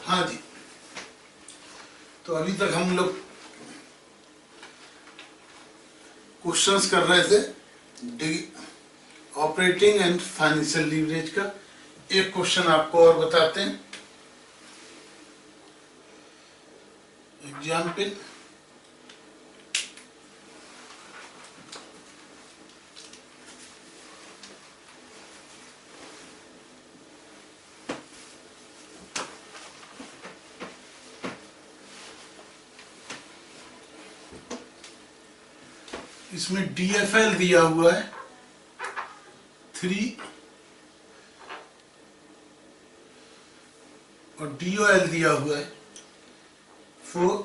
हाँ जी, तो अभी तक हम लोग क्वेश्चंस कर रहे थे ऑपरेटिंग एंड फाइनेंशियल लीवरेज का। एक क्वेश्चन आपको और बताते हैं। एग्जाम्पल, इसमें DFL दिया हुआ है 3 और DOL दिया हुआ है 4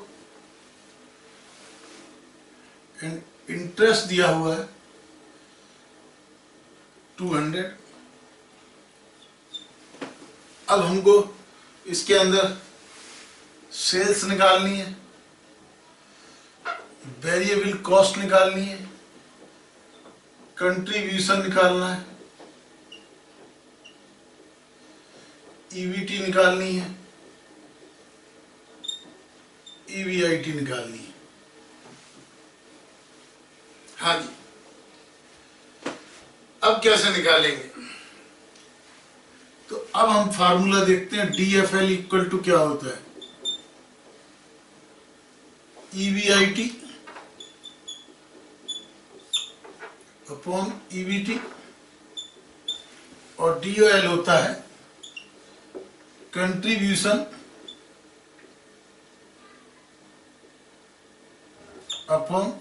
एंड इंटरेस्ट दिया हुआ है 200। अब हमको इसके अंदर सेल्स निकालनी है, वेरिएबल कॉस्ट निकालनी है, कंट्रीब्यूशन निकालना है, EBT निकालनी है, EBIT निकालनी है। हाँ जी, अब कैसे निकालेंगे? तो अब हम फार्मूला देखते हैं। DFL इक्वल टू क्या होता है? EBIT अपॉन EBT, और DOL होता है कंट्रीब्यूशन अपॉन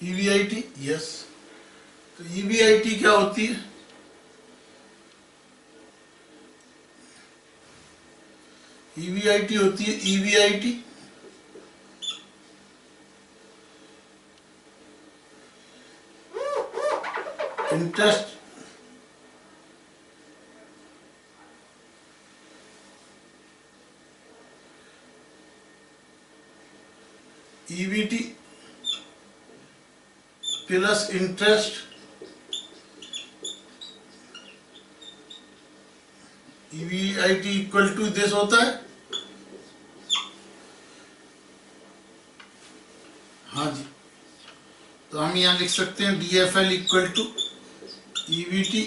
EBIT। यस, तो EBIT क्या होती है? EBIT होती है EBIT interest EBT plus interest EBIT equal to this होता है। हाँ जी, तो हम यहाँ लिख सकते हैं DFL equal to EBT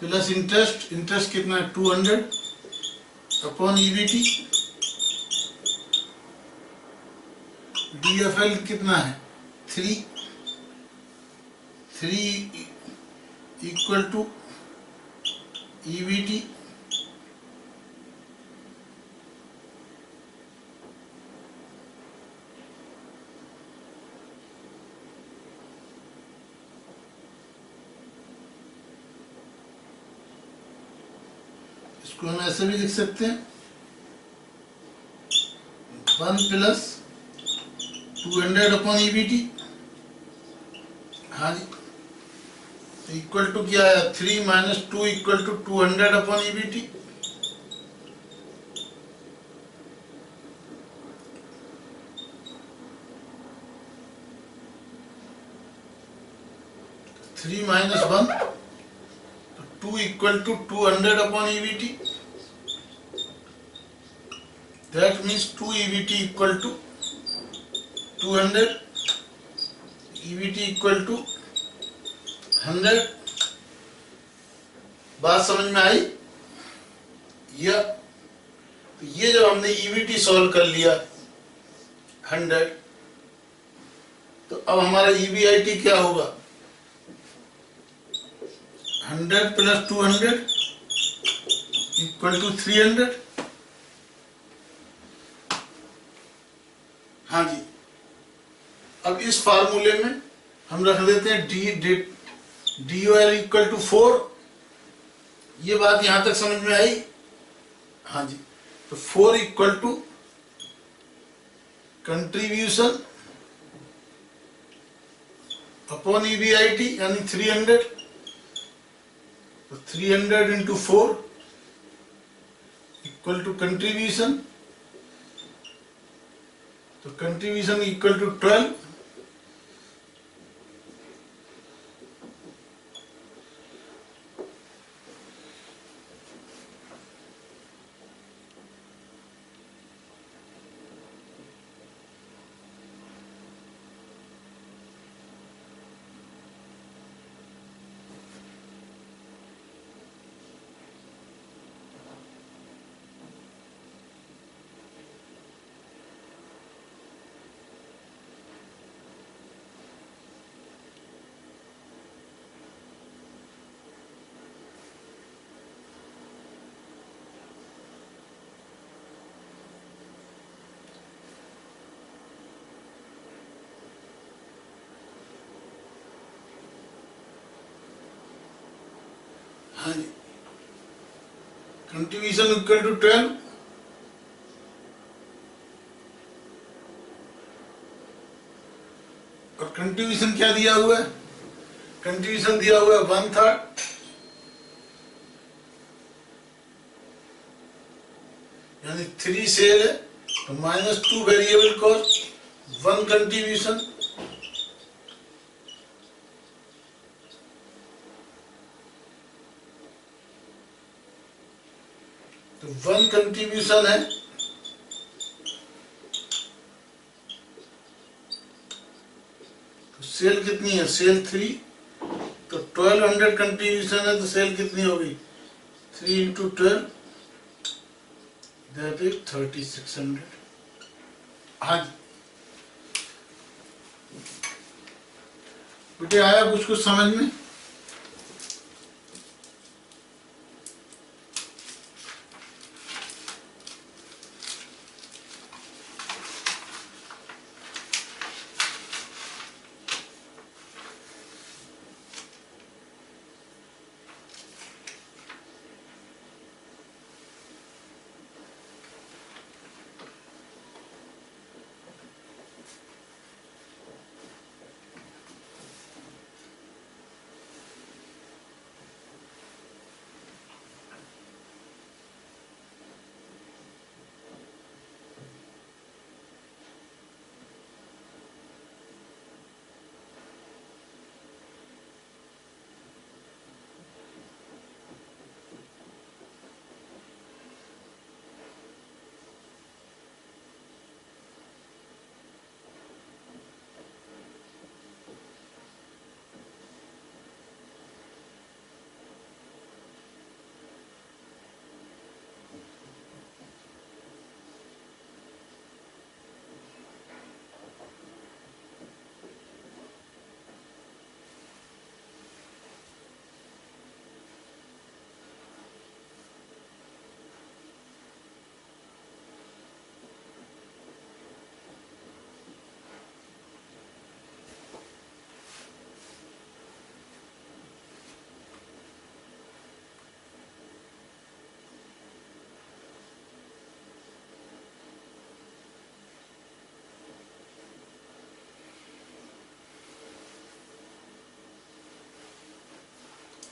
plus interest, interest कितना है 200 अपॉन EBT। DFL कितना है 3 इक्वल टू EBT इसको हम ऐसे भी लिख सकते हैं 1 प्लस 200 अपॉन EBT। हाँ जी, इक्वल टू क्या है 3 minus 2 equal to 200 upon EBT। Three minus 1 2 equal to 200 upon EBT। That means 2 EBT equal to 200, EBT equal to 100। बात समझ में आई? तो ये जब हमने EBT सॉल्व कर लिया 100, तो अब हमारा EBIT क्या होगा 100 प्लस 200 इक्वल टू 300। हाँ जी, अब इस फार्मूले में हम रख देते हैं DOL इक्वल टू 4। ये बात यहां तक समझ में आई? हाँ जी, तो 4 equal to contribution upon EBIT यानी 300। तो 300 इंटू 4 इक्वल टू कंट्रीब्यूशन, तो कंट्रीब्यूशन इक्वल टू 12। हाँ जी, कंट्रीब्यूशन इक्वल टू 12, और कंट्रीब्यूशन क्या दिया हुआ है? कंट्रीब्यूशन दिया हुआ है 1/3, यानी 3 सेल है तो -2 वेरिएबल कॉस्ट, 1 कंट्रीब्यूशन, तो 1 कंट्रीब्यूशन है तो सेल कितनी है? सेल 3, तो 1200 कंट्रीब्यूशन है तो सेल कितनी होगी? 3 × 12, दैट इज 3600। हाँ जी बेटे, आया कुछ कुछ समझ में?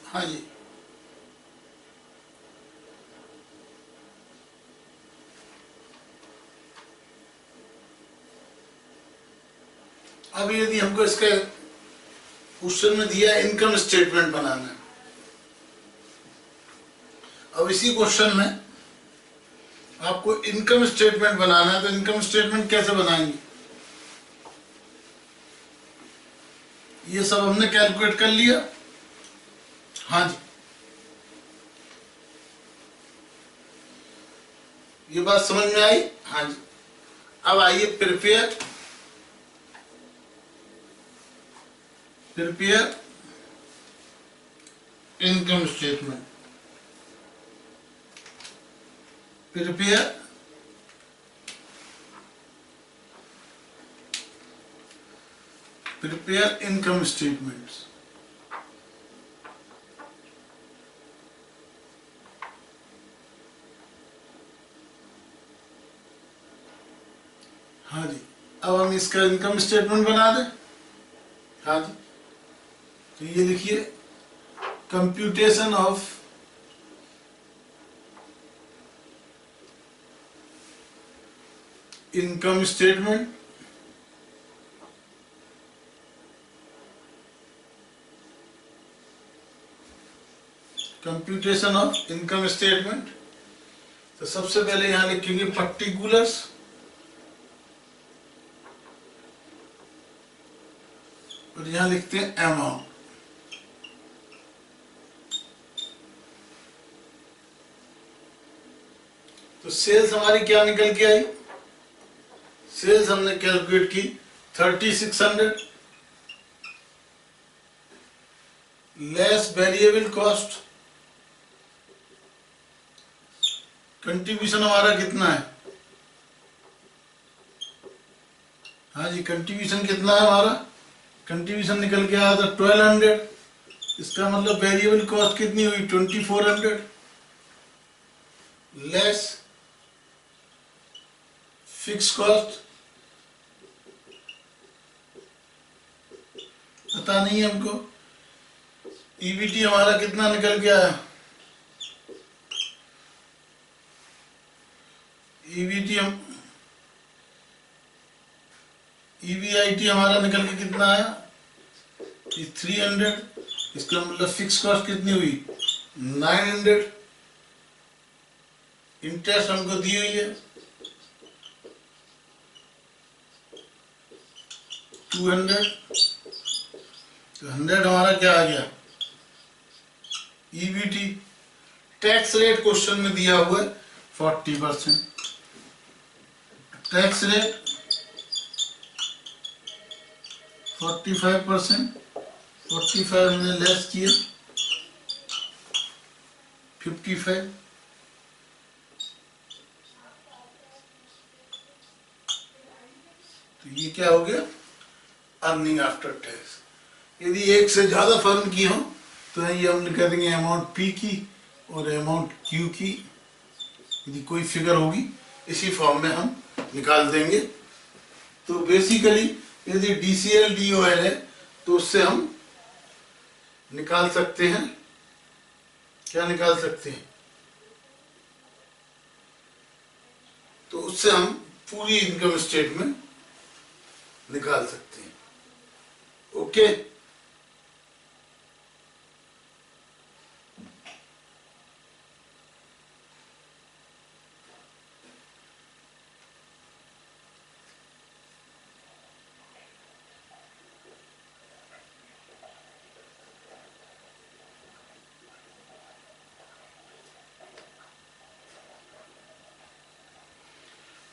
हाँ जी, अब यदि हमको इसके क्वेश्चन में दिया इनकम स्टेटमेंट बनाना है, अब इसी क्वेश्चन में आपको इनकम स्टेटमेंट बनाना है, तो इनकम स्टेटमेंट कैसे बनाएंगे? ये सब हमने कैलकुलेट कर लिया। हाँ जी, ये बात समझ में आई? हाँ जी, अब आइए prepare income statement, prepare income statements. हाँ जी, अब हम इसका इनकम स्टेटमेंट बना दें। हाँ जी, तो ये लिखिए computation of income statement, computation of income statement. तो सबसे पहले यहां लिखेंगे पर्टिकुलर्स, और यहां लिखते हैं अमाउंट। तो सेल्स हमारी क्या निकल के आई? सेल्स हमने कैलकुलेट की 3600 लेस वेरिएबल कॉस्ट। कंट्रीब्यूशन हमारा कितना है? हाँ जी, कंट्रीब्यूशन कितना है हमारा? कंट्रीब्यूशन निकल के आया था 1200 इसका मतलब वेरिएबल कॉस्ट कितनी हुई 2400 लेस फिक्स कॉस्ट पता नहीं है हमको। ईबीटी हमारा कितना निकल के आया, ईबीटी हम ईबीआईटी हमारा निकल के कितना आया 300। इसका मतलब फिक्स कॉस्ट कितनी हुई 900। इंटरेस्ट हमको दी हुई है 200। तो 100 हमारा क्या आ गया ईबीटी। टैक्स रेट क्वेश्चन में दिया हुआ है 40%। टैक्स रेट 45%, 45 हमने लेस किया 55। तो ये क्या हो गया अर्निंग आफ्टर टैक्स। यदि एक से ज्यादा फर्म की हो तो ये हम लिख देंगे अमाउंट पी की और अमाउंट क्यू की। यदि कोई फिगर होगी इसी फॉर्म में हम निकाल देंगे। तो बेसिकली यदि डीसीएल डीओएल है तो उससे हम निकाल सकते हैं, क्या निकाल सकते हैं, तो उससे हम पूरी इनकम स्टेटमेंट निकाल सकते हैं। ओके।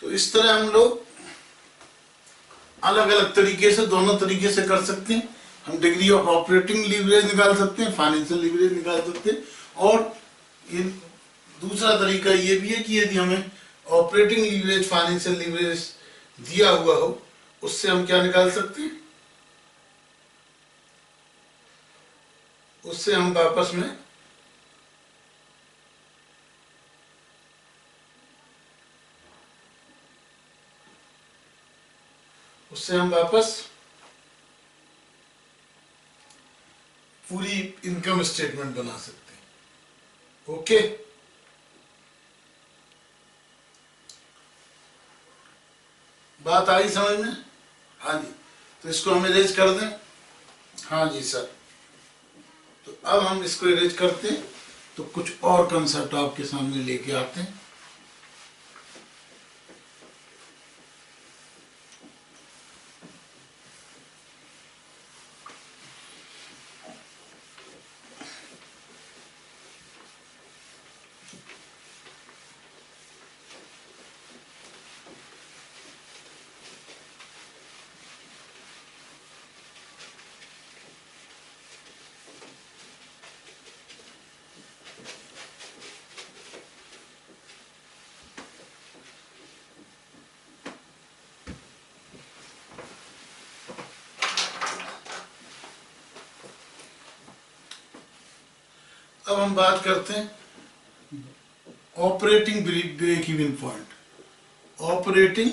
तो इस तरह हम लोग अलग अलग तरीके से, दोनों तरीके से कर सकते हैं। हम डिग्री ऑफ ऑपरेटिंग लीवरेज निकाल सकते हैं, फाइनेंशियल लीवरेज निकाल सकते हैं। और इन दूसरा तरीका ये भी है कि यदि हमें ऑपरेटिंग लीवरेज फाइनेंशियल लीवरेज दिया हुआ हो उससे हम क्या निकाल सकते हैं, उससे हम वापस में पूरी इनकम स्टेटमेंट बना सकते हैं। ओके। बात आई समझ में? हाँ जी। तो इसको हम इरेज कर दें। हाँ जी सर। तो अब हम इसको इरेज करते हैं तो कुछ और कंसेप्ट आपके सामने लेके आते हैं। अब हम बात करते हैं operating break even point. Operating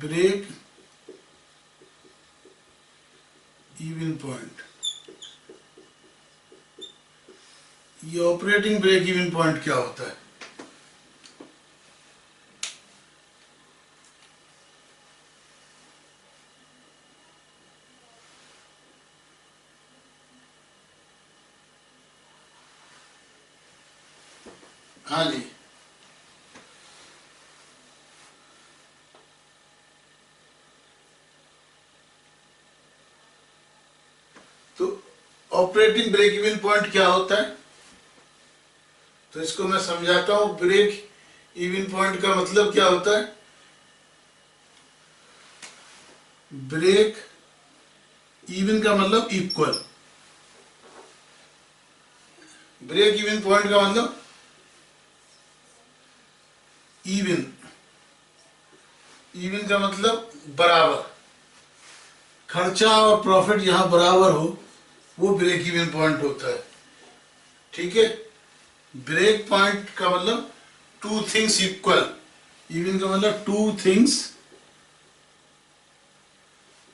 break even point. ये ऑपरेटिंग ब्रेक इवन पॉइंट क्या होता है? हाँ जी। तो ऑपरेटिंग ब्रेक इवन पॉइंट क्या होता है, तो इसको मैं समझाता हूं। ब्रेक इवन पॉइंट का मतलब क्या होता है? ब्रेक इवन का मतलब इक्वल। ब्रेक इवन पॉइंट का मतलब इवन। इवन का मतलब बराबर, खर्चा और प्रॉफिट यहां बराबर हो, वो ब्रेक इवन पॉइंट होता है। ठीक है, ब्रेक पॉइंट का मतलब टू थिंग्स इक्वल, इवन का मतलब two things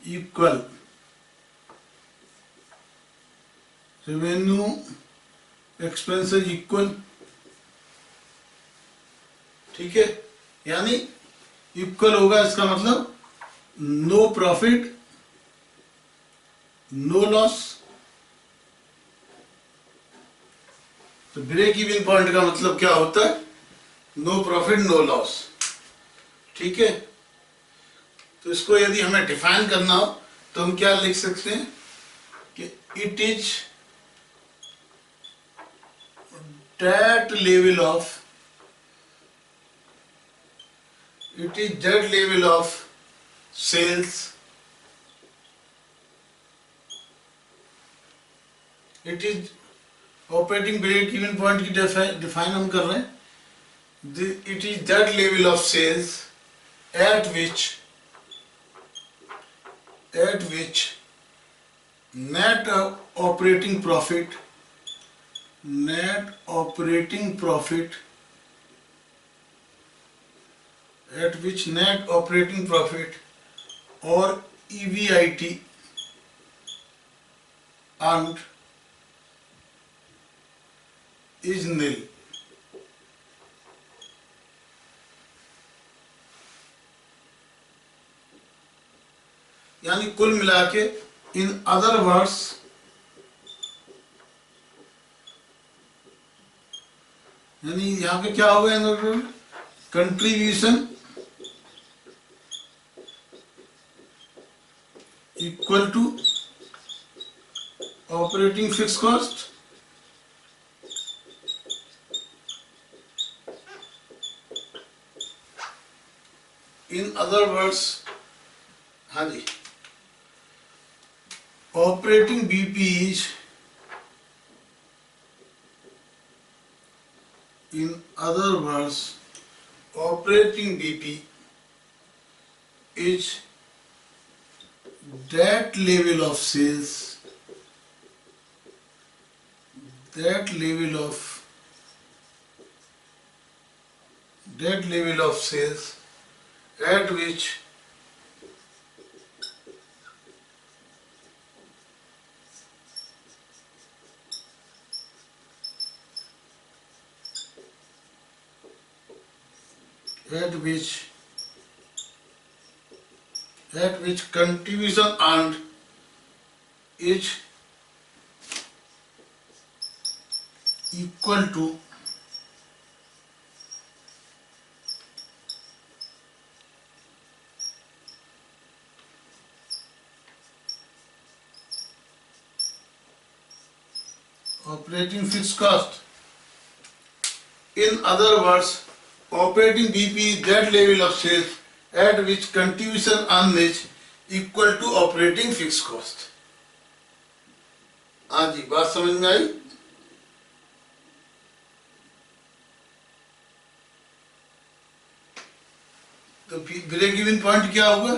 equal, revenue expenses equal. ठीक है, यानी इक्वल होगा, इसका मतलब नो प्रॉफिट नो लॉस। तो ब्रेक इवन पॉइंट का मतलब क्या होता है? No profit no loss. ठीक है, तो इसको यदि हमें डिफाइन करना हो तो हम क्या लिख सकते हैं कि it is that level of, it is that level of sales, it is operating break even point की डिफाइन हम कर रहे हैं, it is that level of sales at which net operating profit at which net operating profit or EBIT earned is nil। यानी कुल मिला के, इन other words, यानी यहां पे क्या होगा, contribution equal to operating fix cost, in other words, हाँ जी, operating BP is, in other words operating BP is that level of sales, that level of sales at which contribution earned is equal to operating fixed cost। In other words, operating BP is that level of sales at which contribution earned is equal to operating fixed cost। हाँ जी, बात समझ में आई? तो break even point क्या होगा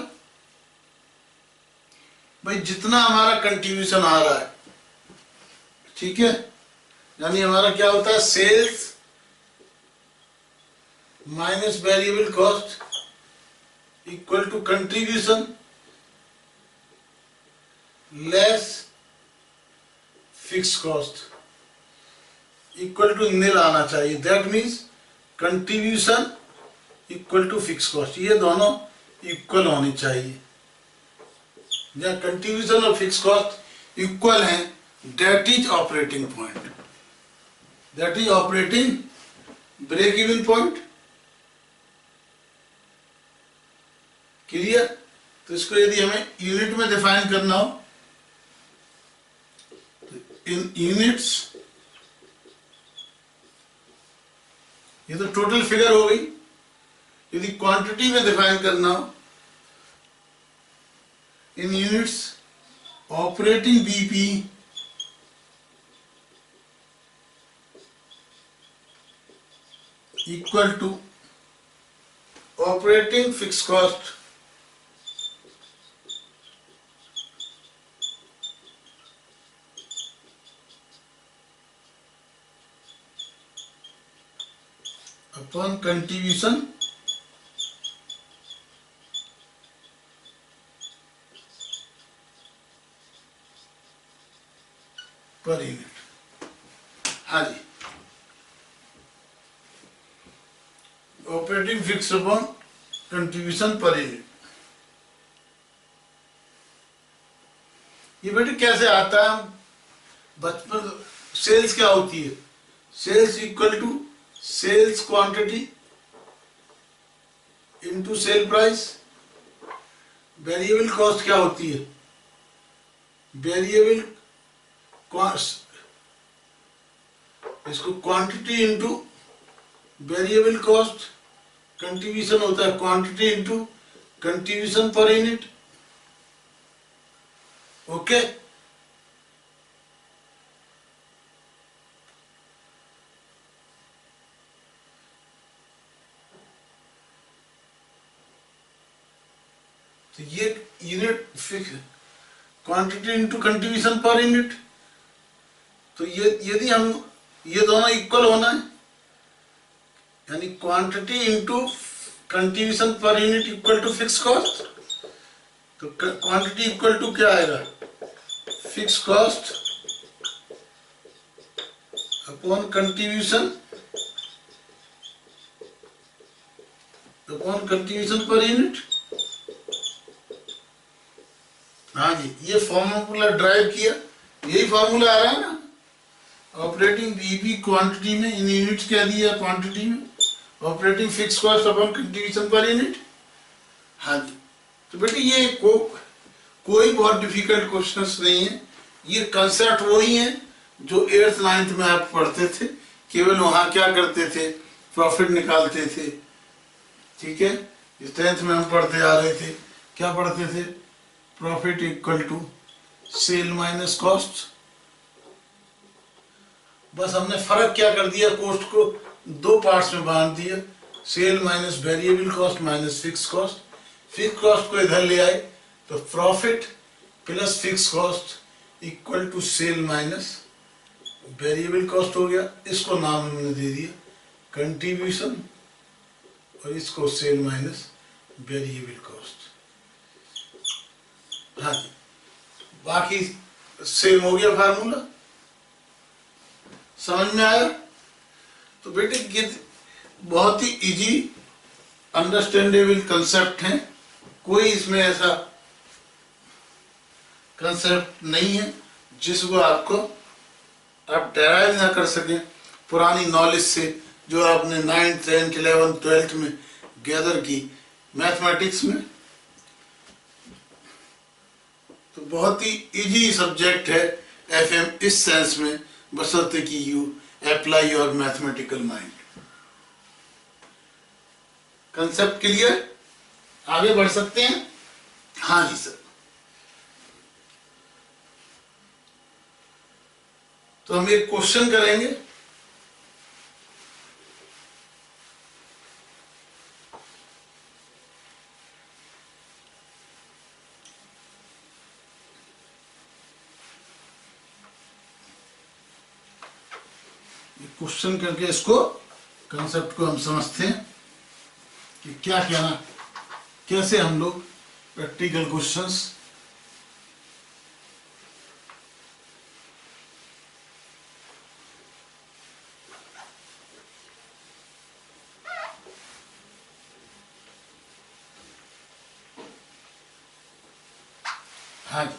भाई? जितना हमारा कंट्रीब्यूशन आ रहा है, ठीक है, यानी हमारा क्या होता है, sales minus variable cost equal to contribution less fix cost equal to nil आना चाहिए। That means contribution equal to fix cost, ये दोनों इक्वल होनी चाहिए। जहाँ कंट्रीब्यूशन और फिक्स कॉस्ट इक्वल हैं, that is operating point, that is operating break even point. Clear? तो इसको यदि हमें यूनिट में डिफाइन करना हो, इन यूनिट्स, ये तो टोटल फिगर हो गई। यदि क्वांटिटी में डिफाइन करना हो, in units operating BP equal to operating fix cost upon contribution per unit. हाँ जी, operating fix upon contribution per unit. ये बेटे कैसे आता है? हम बचपन, सेल्स क्या होती है? Sales equal to sales quantity into sale price. Variable cost क्या होती है? वेरिएबल कॉस्ट, इसको quantity into variable cost, contribution होता है quantity into contribution per unit. Okay, तो ये unit fix, quantity into contribution per unit. तो ये यदि हम ये दोनों इक्वल होना है, यानी quantity into contribution per unit equal to fix cost, तो क्वांटिटी इक्वल टू क्या आएगा? Fix cost upon contribution per unit. हाँ जी, ये फॉर्मूला ड्राइव किया, यही फॉर्मूला आ रहा है ना। ऑपरेटिंग बीबी क्वांटिटी में इन यूनिट्स क्या दिया? क्वांटिटी में operating fix cost upon contribution per unit. हाँ जी, तो बेटे ये कोई बहुत डिफिकल्ट क्वेश्चंस नहीं है, ये कंसेप्ट वही है जो 8th 9th में आप पढ़ते थे। केवल वहां क्या करते थे? प्रॉफिट निकालते थे। ठीक है, 10th में हम पढ़ते आ रहे थे, क्या पढ़ते थे? Profit equal to sale minus cost. बस हमने फर्क क्या कर दिया? कॉस्ट को दो पार्ट्स में बांट दिया, sale minus variable cost minus fix cost. Fix cost को इधर ले आए तो profit plus fix cost equal to sale minus variable cost हो गया। इसको नाम हमने दे दिया कंट्रीब्यूशन, और इसको सेल माइनस वेरिएबल कॉस्ट। हाँ जी, बाकी सेम हो गया फार्मूला। समझ में आया? तो बेटे ये बहुत ही इजी अंडरस्टैंडेबल कंसेप्ट है, कोई इसमें ऐसा कंसेप्ट नहीं है जिसको आप डेराइव ना कर सकें पुरानी नॉलेज से, जो आपने 9th 10th 11th 12th में गैदर की मैथमेटिक्स में। तो बहुत ही इजी सब्जेक्ट है एफएम इस सेंस में, बशर्ते कि you apply your mathematical mind. Concept clear? आगे बढ़ सकते हैं? हाँ जी सर। तो हम एक क्वेश्चन करेंगे। क्वेश्चन करके इसको कंसेप्ट को हम समझते हैं कि क्या कहना, कैसे हम लोग प्रैक्टिकल क्वेश्चंस हाँ जी।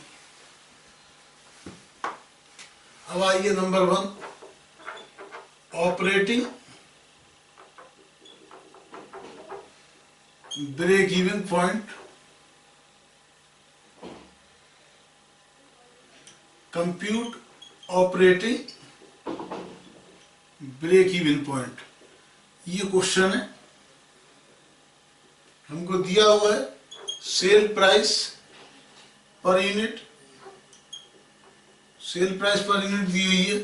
अब आइए number 1, operating break even point, compute operating break even point. ये क्वेश्चन है, हमको दिया हुआ है sale price per unit, sale price per unit दी हुई है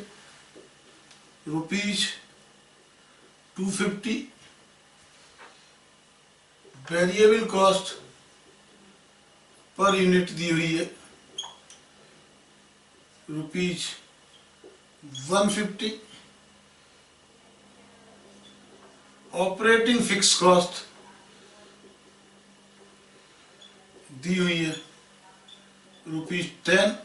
₹250, वेरिएबल कॉस्ट पर यूनिट दी हुई है ₹150, ऑपरेटिंग फिक्स कॉस्ट दी हुई है ₹10,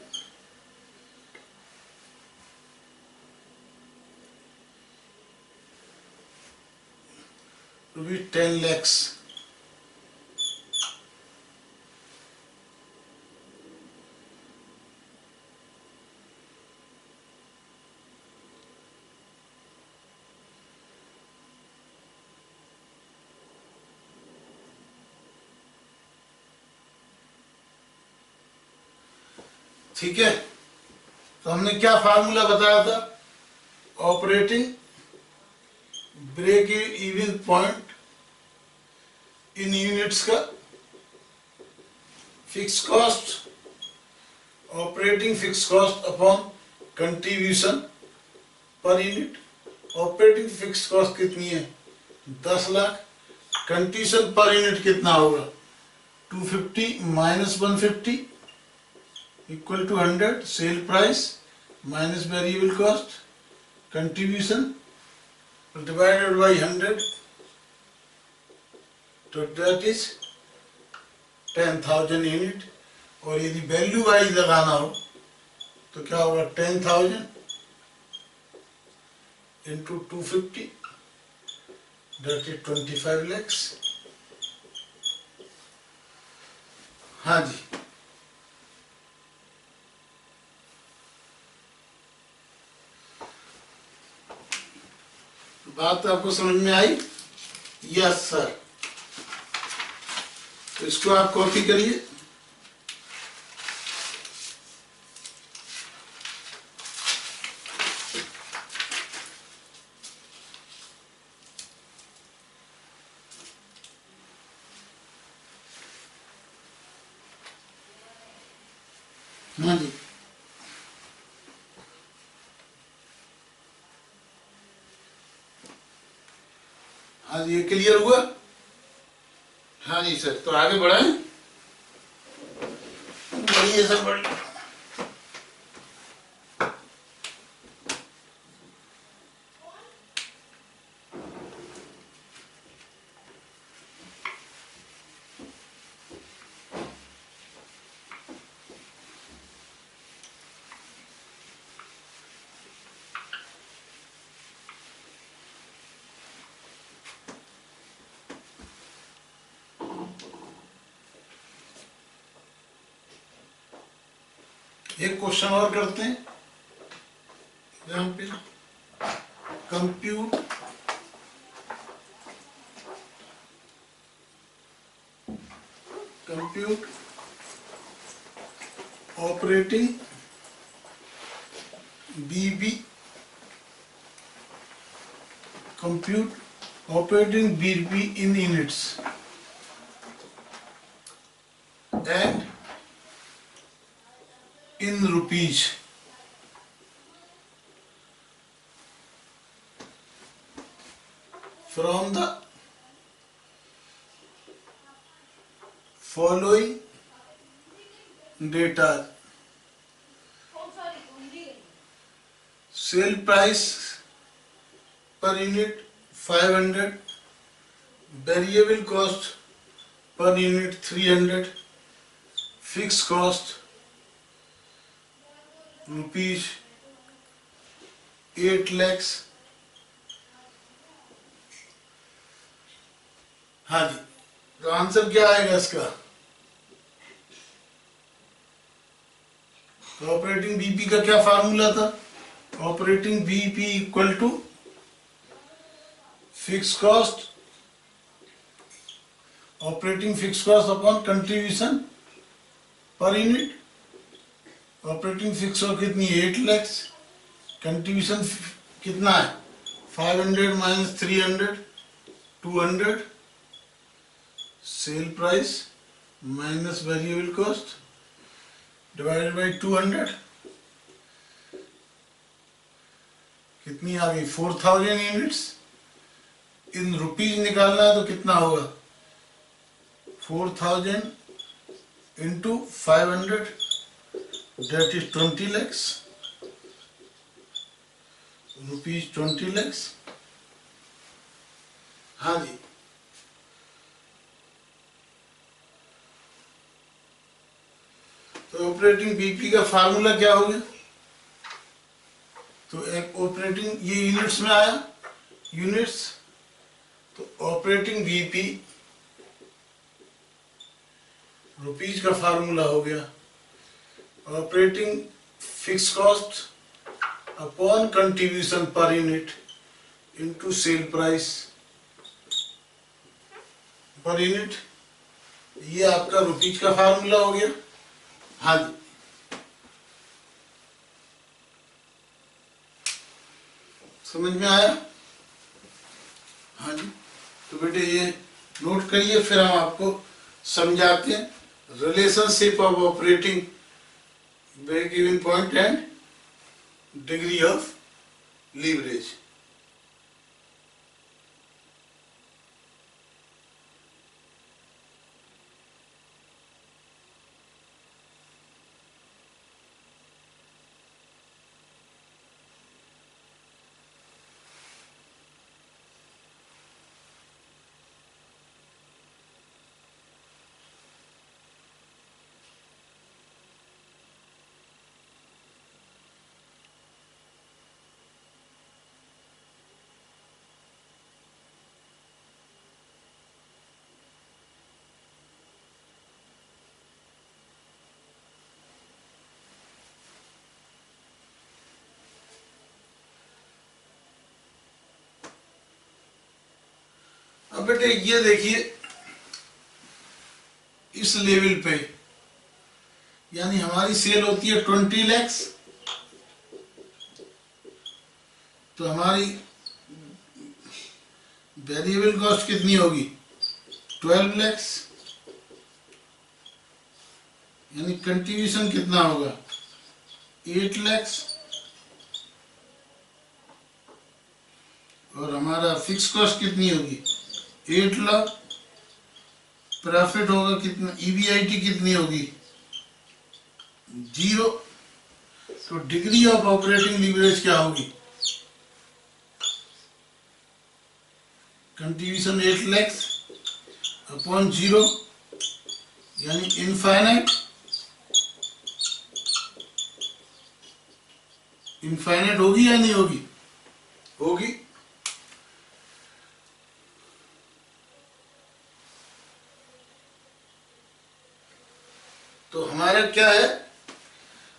₹10 lakhs। ठीक है, तो हमने क्या फार्मूला बताया था? Operating break even point in units का fix cost, operating fix cost upon contribution per unit. Operating fix cost कितनी है? 10 लाख। कंट्रीब्यूशन पर यूनिट कितना होगा? 250 minus 150 equal to 100। Sell price minus variable cost contribution divided by 100, तो that is 10,000 unit. और यदि value wise लगाना हो तो क्या होगा? 10,000 इंटू 250, दैट इज 25 lakhs। हाँ जी, बात आपको समझ में आई? Yes sir. तो इसको आप कॉपी करिए। हाँ जी, हाँ जी, ये क्लियर हुआ? हाँ जी सर, तो आगे बढ़ाएं। बढ़िए सर, बढ़िए। एक क्वेश्चन और करते हैं यहाँ पे। Compute operating BB compute operating BB in units and in rupees from the following data: sale price per unit 500, variable cost per unit 300, fixed cost rupees 8 lakhs। हाँ जी, तो आंसर क्या आएगा इसका? तो ऑपरेटिंग बीपी का क्या फार्मूला था? Operating BP equal to fix cost, operating fix cost upon contribution per unit. Operating fix cost कितनी? 8 lakhs। कंट्रीब्यूशन कितना है? 500 minus 300, 200। Sell price minus variable cost divided by 200, कितनी आ गई? 4,000 यूनिट्स। इन रुपीज निकालना है तो कितना होगा? 4,000 into 500, that is 20 lakhs, rupees 20 lakhs। हाँ जी, तो ऑपरेटिंग बीपी का फार्मूला क्या हो गया? तो एक ऑपरेटिंग, ये यूनिट्स में आया, यूनिट्स, तो ऑपरेटिंग बीपी रुपीज का फार्मूला हो गया operating fix cost upon contribution per unit into sale price per unit, ये आपका रुपीज का फार्मूला हो गया। हाँ जी, समझ में आया? हाँ जी, तो बेटे ये नोट करिए, फिर हम आपको समझाते हैं relationship of operating break even point and degree of leverage. अब बेटे ये देखिए, इस लेवल पे यानी हमारी सेल होती है 20 लैक्स, तो हमारी वेरिएबल कॉस्ट कितनी होगी? 12 लैक्स, यानी कंट्रीब्यूशन कितना होगा? 8 लैक्स, और हमारा फिक्स कॉस्ट कितनी होगी? 8 लाख। प्रॉफिट होगा कितना? ईबीआईटी कितनी होगी? 0। तो डिग्री ऑफ ऑपरेटिंग लीवरेज क्या होगी? कंट्रीब्यूशन 8 लैक्स अपॉन 0, यानी इनफाइनाइट। इनफाइनाइट होगी या नहीं होगी? होगी। तो हमारा क्या है,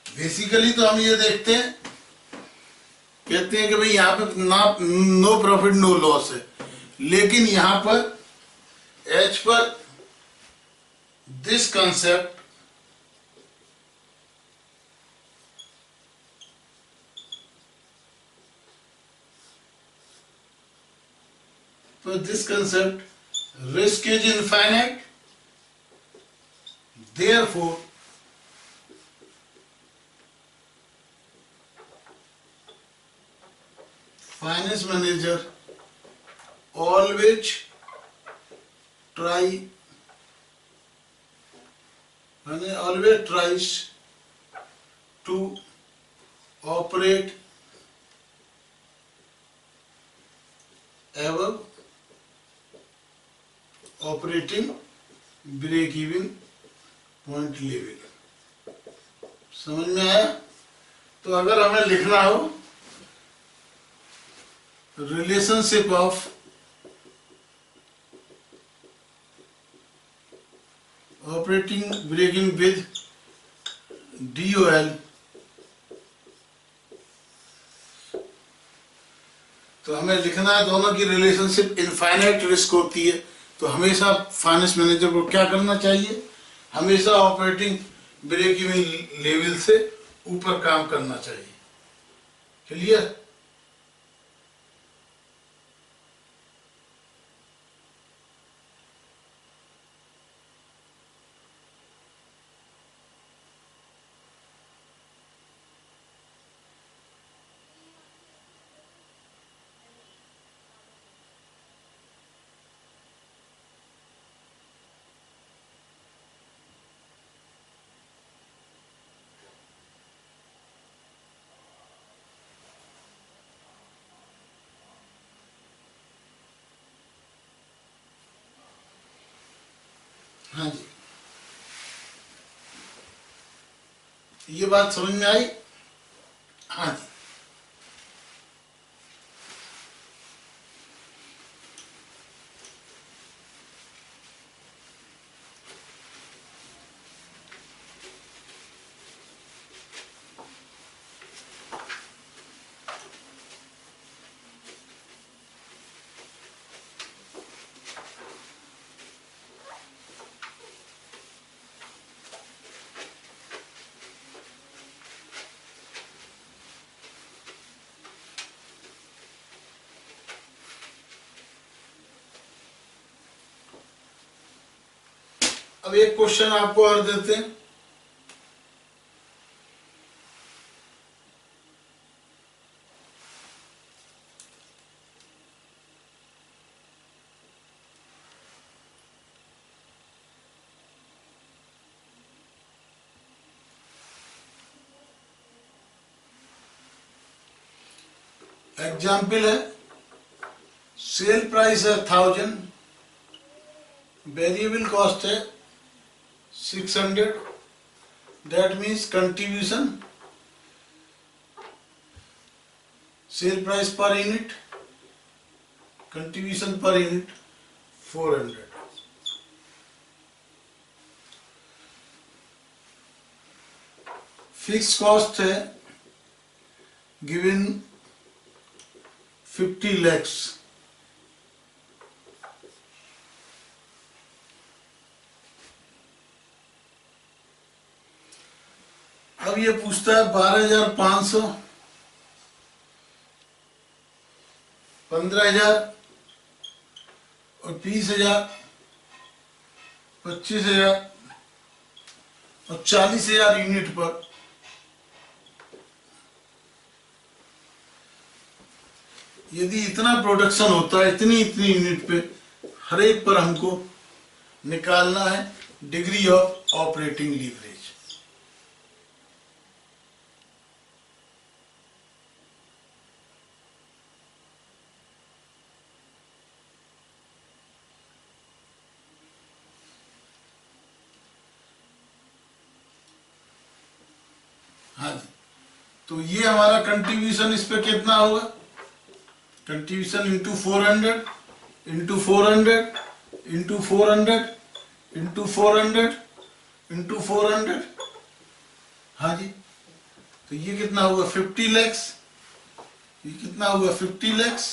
बेसिकली तो हम ये देखते हैं, कहते हैं कि भाई यहाँ पे ना नो प्रॉफिट नो लॉस है, लेकिन यहां पर as per this concept for this concept risk is infinite, therefore finance manager always always tries to operate above operating break even point level. समझ में आया? तो अगर हमें लिखना हो relationship of operating break even with DOL, तो हमें लिखना है दोनों की रिलेशनशिप इनफाइनाइट रिस्क होती है, तो हमेशा फाइनेंस मैनेजर को क्या करना चाहिए? हमेशा ऑपरेटिंग ब्रेक इवन लेवल से ऊपर काम करना चाहिए। क्लियर? ये बात समझ में आई? हाँ जी। अब एक क्वेश्चन आपको और देते हैं। एग्जाम्पल है, सेल प्राइस है 1000, वेरिएबल कॉस्ट है 600, that means contribution cell price per unit, contribution per unit 400। Fix cost है गिवन 50 lakhs, अब ये पूछता है 12,500, 15,000 और 20,000, 25,000 और 40,000 यूनिट पर। यदि इतना प्रोडक्शन होता है इतनी इतनी यूनिट पे, हर एक पर हमको निकालना है डिग्री ऑफ ऑपरेटिंग लीवरेज। हाँ जी, तो ये हमारा कंट्रीब्यूशन इस पे कितना होगा, contribution into 400 into 400 into 400 into 400 into 400। हाँ जी, तो ये कितना हुआ 50 lakhs, ये कितना हुआ 50 lakhs।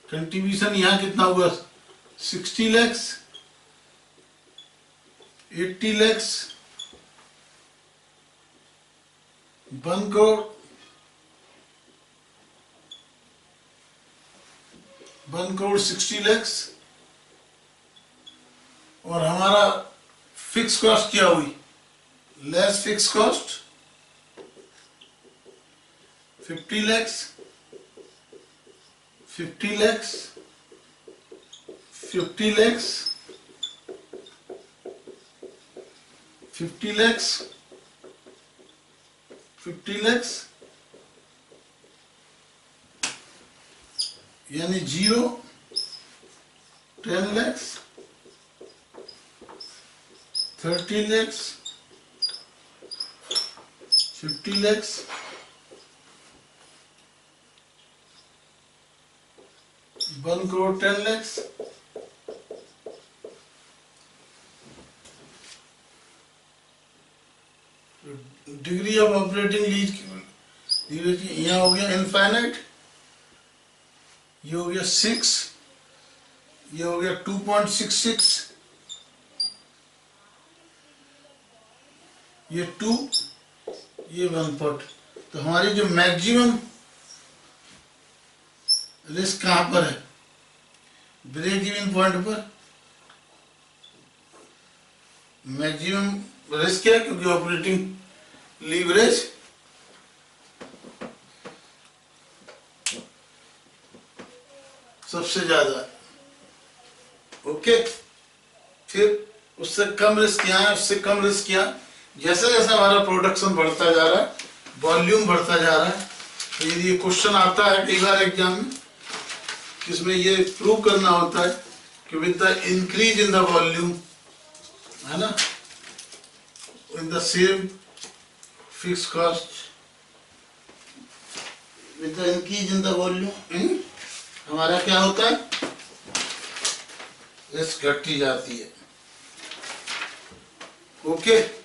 कंट्रीब्यूशन यहाँ कितना हुआ 60 lakhs, 80 lakhs, 1 crore, 1 crore 60 lakhs। और हमारा फिक्स कॉस्ट क्या हुई, less fix cost 50 lakhs, 50 lakhs, 50 lakhs, 50 lakhs, 50 lakhs, यानी 0, 10 lakhs, 30 lakhs, 50 lakhs, 1 crore 10 lakhs। Degree of operating leverage यहाँ हो गया इनफाइनाइट, ये हो गया 6, ये हो गया 2.66, ये 2, ये 1 तो हमारी जो मैक्सिमम रिस्क कहां पर है, ब्रेक इवन पॉइंट पर मैक्सिमम रिस्क है, क्योंकि ऑपरेटिंग लीवरेज सबसे ज्यादा। ओके, फिर उससे कम रिस्क यहाँ है, उससे कम रिस्क यहाँ। जैसे जैसे हमारा प्रोडक्शन बढ़ता जा रहा है, वॉल्यूम बढ़ता जा रहा है, तो यदि ये क्वेश्चन आता है कई बार एग्जाम में, किसमें ये प्रूव करना होता है कि with the increase in the volume, है ना, in the same fixed cost with the increase in the volume, हमारा क्या होता है, एस घटती जाती है। ओके,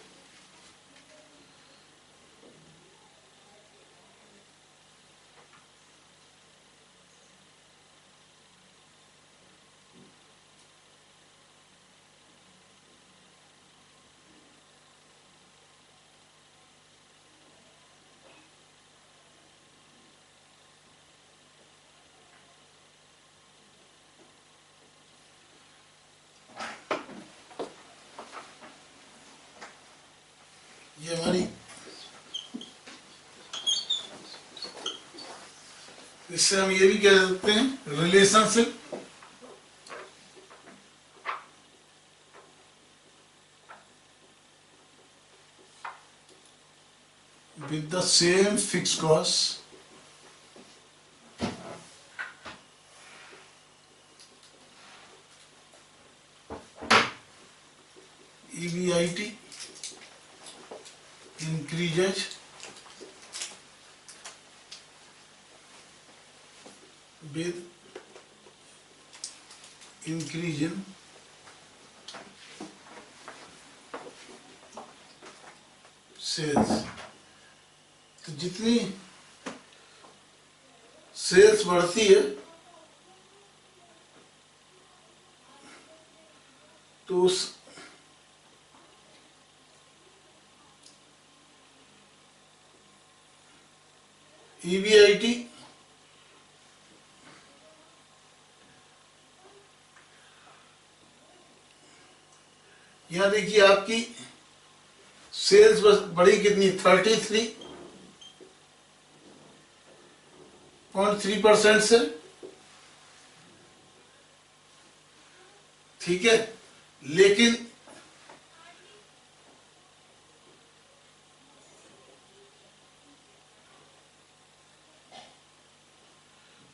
ये हमारी, इससे हम ये भी कह सकते हैं relationship with the same fixed cost EBIT increases with increase in sales। तो जितनी सेल्स बढ़ती है तो उस EBIT यहाँ देखिए आपकी सेल्स बस बढ़ी कितनी, 33.3% से, ठीक है। लेकिन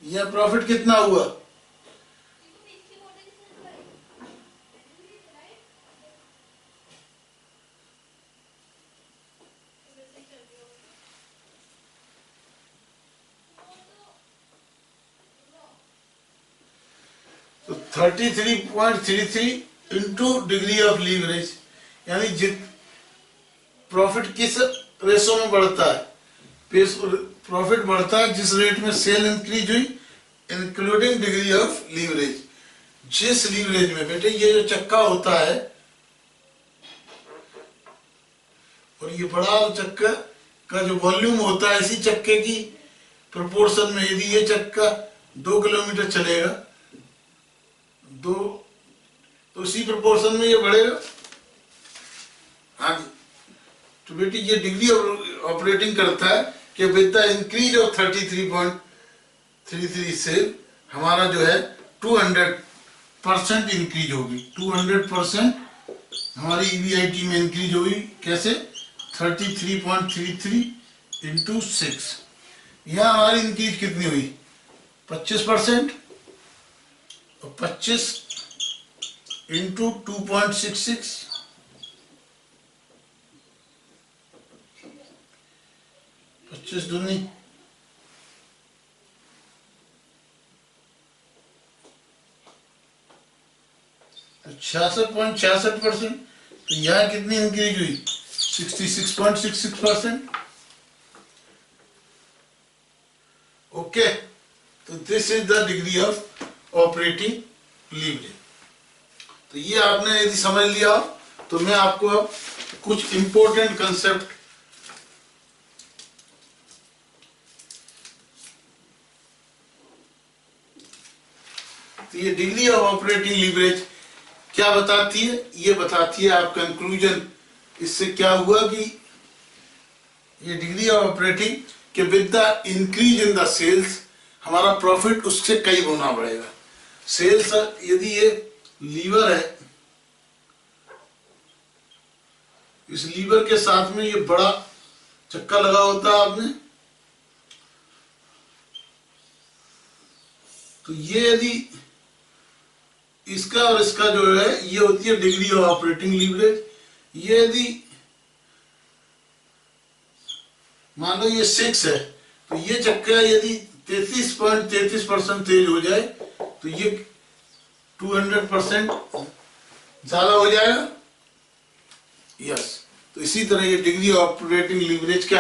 यह प्रॉफिट कितना हुआ, तो 33.33 इंटू डिग्री ऑफ लीवरेज, यानी जित प्रॉफिट किस रेशो में बढ़ता है, प्रॉफिट बढ़ता है जिस रेट में सेल इंक्रीज हुई इंक्लूडिंग डिग्री ऑफ लीवरेज। जिस लीवरेज में बेटे ये जो चक्का होता है और ये बड़ा चक्का का जो वॉल्यूम होता है, इसी चक्के की प्रोपोर्शन में यदि ये चक्का 2 किलोमीटर चलेगा तो उसी प्रोपोर्शन में ये बढ़ेगा। हाँ जी, तो बेटी ये डिग्री ऑपरेटिंग करता है कि with the increase of 33.33 sale हमारा जो है 200% इंक्रीज होगी, 200% हमारी EBIT में इंक्रीज होगी। कैसे, 33.33 इंटू 6, यहाँ हमारी इंक्रीज कितनी हुई, 25%, और 25 इंटू 2.66, 25 दूनी 66.66%, तो यहाँ कितनी इंक्रीज हुई, 66.66%। ओके, तो this is the degree of operating leverage. तो ये आपने यदि समझ लिया तो मैं आपको अब कुछ इंपॉर्टेंट कंसेप्ट तो ये डिग्री ऑफ ऑपरेटिंग लीवरेज क्या बताती है, ये बताती है आप कंक्लूजन। इससे क्या हुआ कि ये डिग्री ऑफ ऑपरेटिंग के with the increase in the sales हमारा प्रॉफिट उससे कई गुना बढ़ेगा। सेल्स यदि ये लीवर है, इस लीवर के साथ में ये बड़ा चक्का लगा होता है आपने, तो ये यदि इसका और इसका जो है ये होती है डिग्री ऑफ ऑपरेटिंग लीवरेज। ये यदि मान लो ये 6 है, तो ये चक्का यदि 33.33% तेज हो जाए तो ये 200% ज्यादा हो जाएगा। यस, तो इसी तरह ये डिग्री ऑपरेटिंग लीवरेज क्या